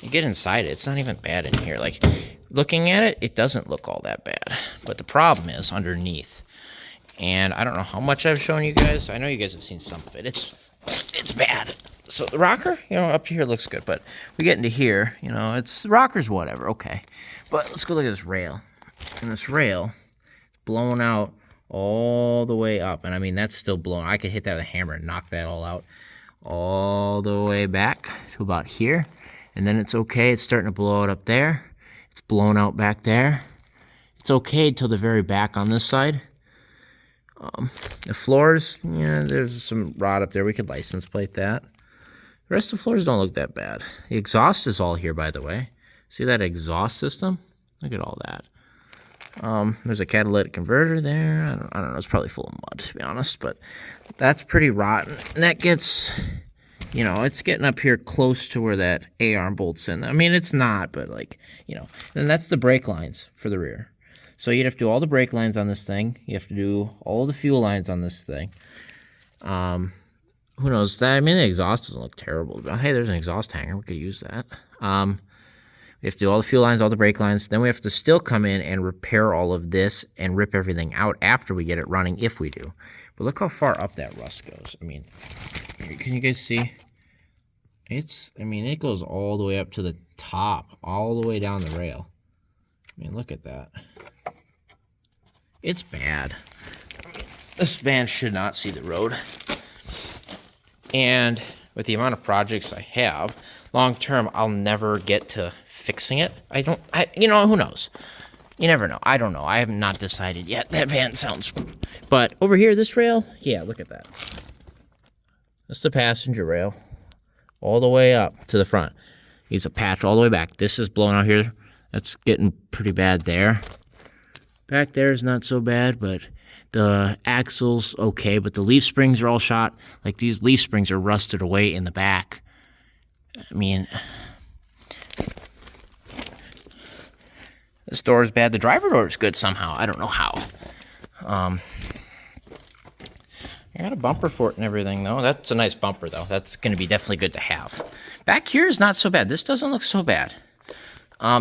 you get inside it, it's not even bad in here. Like, looking at it, it doesn't look all that bad. But the problem is underneath. And I don't know how much I've shown you guys. I know you guys have seen some of it. It's bad. So the rocker, you know, up here looks good. But we get into here, you know, the rocker's whatever. Okay. But let's go look at this rail. And this rail blown out all the way up. And I mean, that's still blown. I could hit that with a hammer and knock that all out. All the way back to about here. And then it's okay. It's starting to blow out up there. It's blown out back there. It's okay till the very back on this side. The floors, yeah, there's some rot up there. We could license plate that. The rest of the floors don't look that bad. The exhaust is all here, by the way. See that exhaust system? Look at all that. There's a catalytic converter there. I don't know. It's probably full of mud, to be honest, but that's pretty rotten. And that gets, it's getting up here close to where that A-arm bolts in. I mean, it's not, but and that's the brake lines for the rear. So you'd have to do all the brake lines on this thing. You have to do all the fuel lines on this thing. Who knows? I mean, the exhaust doesn't look terrible. But hey, there's an exhaust hanger. We could use that. We have to do all the fuel lines, all the brake lines. Then we have to still come in and repair all of this and rip everything out after we get it running, if we do. But look how far up that rust goes. I mean, can you guys see? It goes all the way up to the top, all the way down the rail. I mean, look at that. It's bad. This van should not see the road. And with the amount of projects I have, long term, I'll never get to fixing it. Who knows? You never know. I don't know. I have not decided yet. That van sounds... But over here, this rail, yeah, look at that. That's the passenger rail. All the way up to the front. Needs a patch all the way back. This is blown out here. That's getting pretty bad there. Back there is not so bad, but the axle's okay, but the leaf springs are all shot. Like, these leaf springs are rusted away in the back. I mean, this door is bad. The driver door is good somehow. I don't know how. I got a bumper for it and everything, though. That's a nice bumper, though. That's going to be definitely good to have. Back here is not so bad. This doesn't look so bad.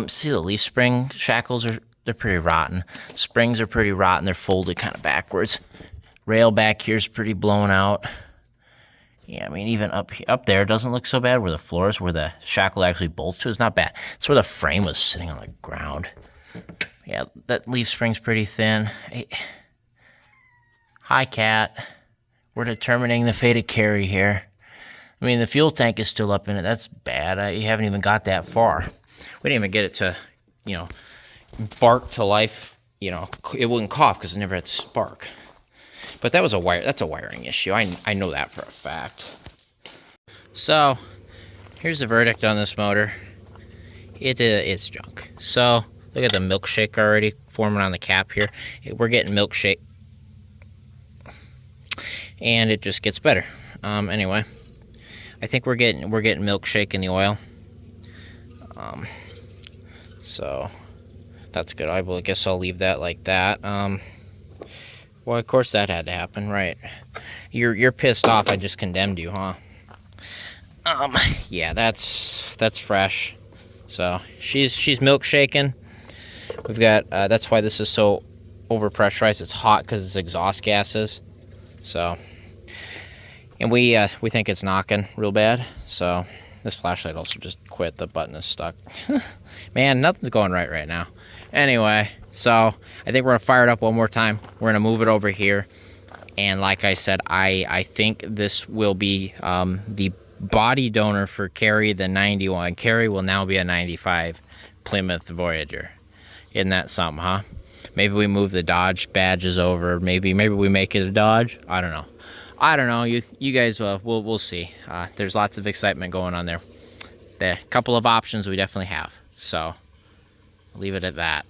See, the leaf spring shackles they're pretty rotten. Springs are pretty rotten. They're folded kind of backwards. Rail back here is pretty blown out. Yeah, I mean, even up there doesn't look so bad. Where the floor is, where the shackle actually bolts to, is not bad. It's where the frame was sitting on the ground. Yeah, that leaf spring's pretty thin. Hey. Hi, Cat. We're determining the fate of Carrie here. I mean, the fuel tank is still up in it. That's bad. You haven't even got that far. We didn't even get it to, bark to life. It wouldn't cough because it never had spark. But that's a wiring issue. I know that for a fact. So, here's the verdict on this motor. It's junk. So, look at the milkshake already forming on the cap here. We're getting milkshake. And it just gets better. Anyway, I think we're getting milkshake in the oil. So that's good. I guess I'll leave that like that. Well, of course that had to happen, right? You're pissed off. I just condemned you, huh? Yeah, that's fresh. So she's milkshaking. We've got that's why this is so overpressurized. It's hot because it's exhaust gases. So, and we think it's knocking real bad. So this flashlight also just quit. The button is stuck. Man, nothing's going right now. Anyway, so I think we're gonna fire it up one more time. We're gonna move it over here, and like I said, I think this will be the body donor for Carrie, the 91. Carrie will now be a 95 Plymouth Voyager. Isn't that something, huh? Maybe we move the Dodge badges over. Maybe we make it a Dodge. I don't know. You guys, we'll see. There's lots of excitement going on there. The couple of options we definitely have. So, I'll leave it at that.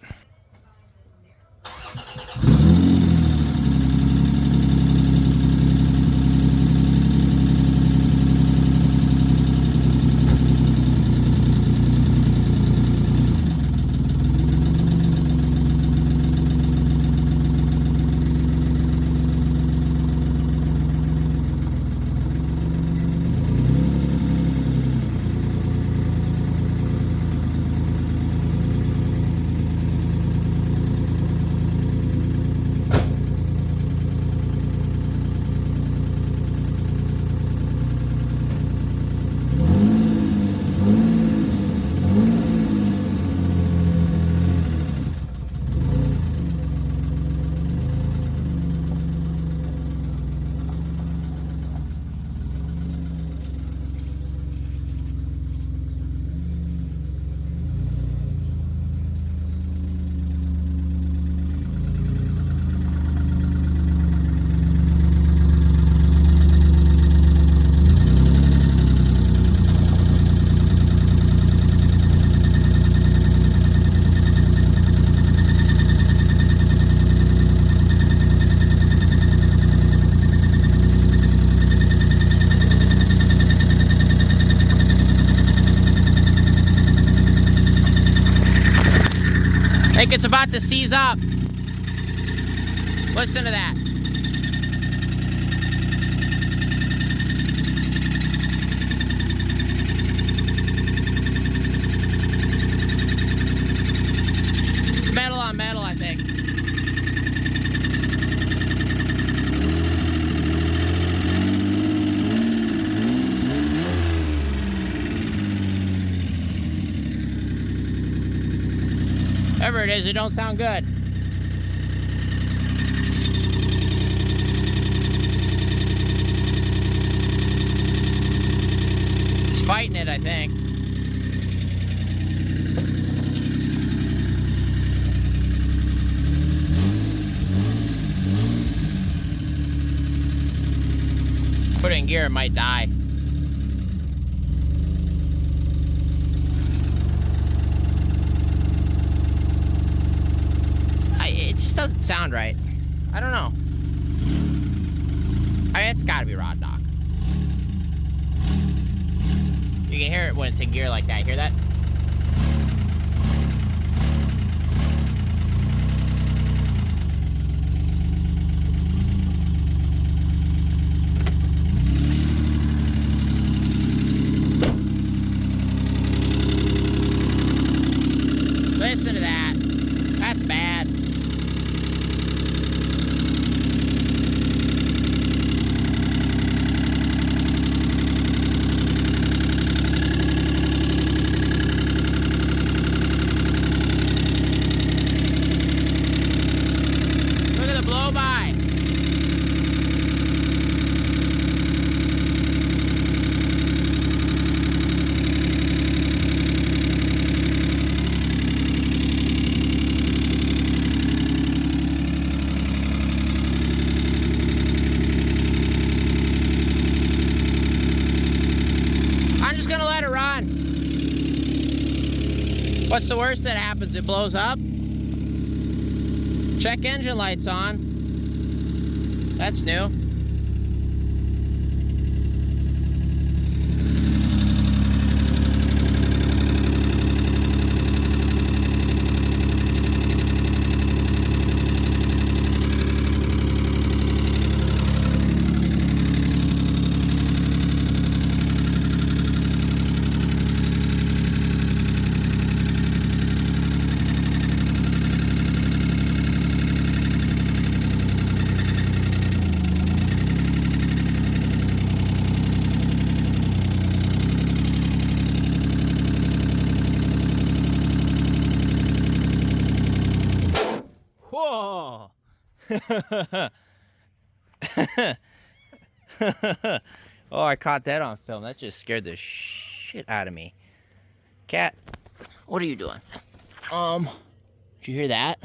Like it's about to seize up. Listen to that. It's metal on metal, I think. Whatever it is, it don't sound good. It's fighting it, I think. Put it in gear, it might die. It just doesn't sound right. I don't know. I mean, it's gotta be rod knock. You can hear it when it's in gear like that. Hear that? Listen to that. That's bad. Look at the blow-by. I'm just gonna let it run. What's the worst that happens? It blows up. Check engine lights on. That's new. Whoa! Oh, I caught that on film. That just scared the shit out of me. Cat, what are you doing? Did you hear that?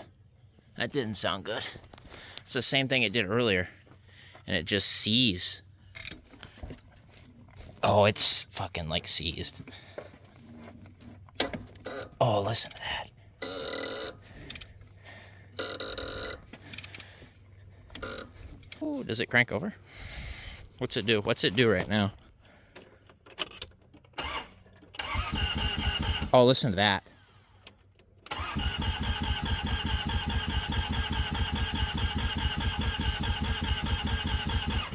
That didn't sound good. It's the same thing it did earlier. And it just seized. Oh, it's fucking like seized. Oh, listen to that. Ooh, does it crank over? What's it do? What's it do right now? Oh, listen to that.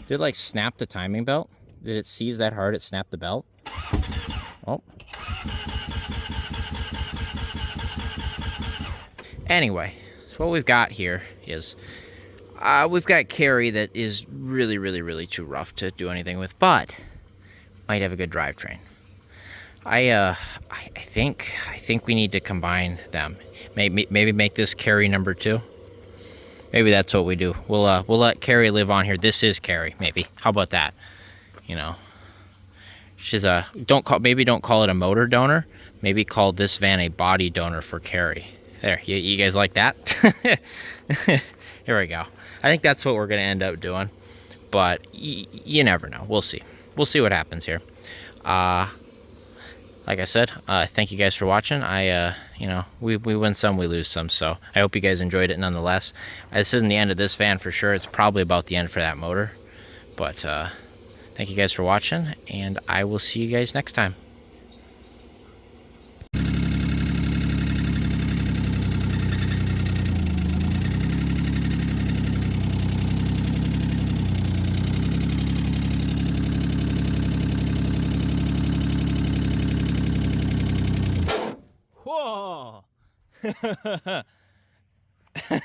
Did it like snap the timing belt? Did it seize that hard it snapped the belt? Oh. Anyway, so what we've got here is we've got Carrie that is really too rough to do anything with, but might have a good drivetrain. I think we need to combine them. Maybe make this Carrie number 2. Maybe that's what we do. We'll let Carrie live on here. This is Carrie. Maybe. How about that? You know, she's a don't call it a motor donor. Maybe call this van a body donor for Carrie. There, you guys like that? Here we go. I think that's what we're gonna end up doing, but you never know. We'll see. We'll see what happens here. Like I said, thank you guys for watching. You know, we win some, we lose some, so I hope you guys enjoyed it nonetheless. This isn't the end of this van for sure. It's probably about the end for that motor, but thank you guys for watching, and I will see you guys next time. Whoa!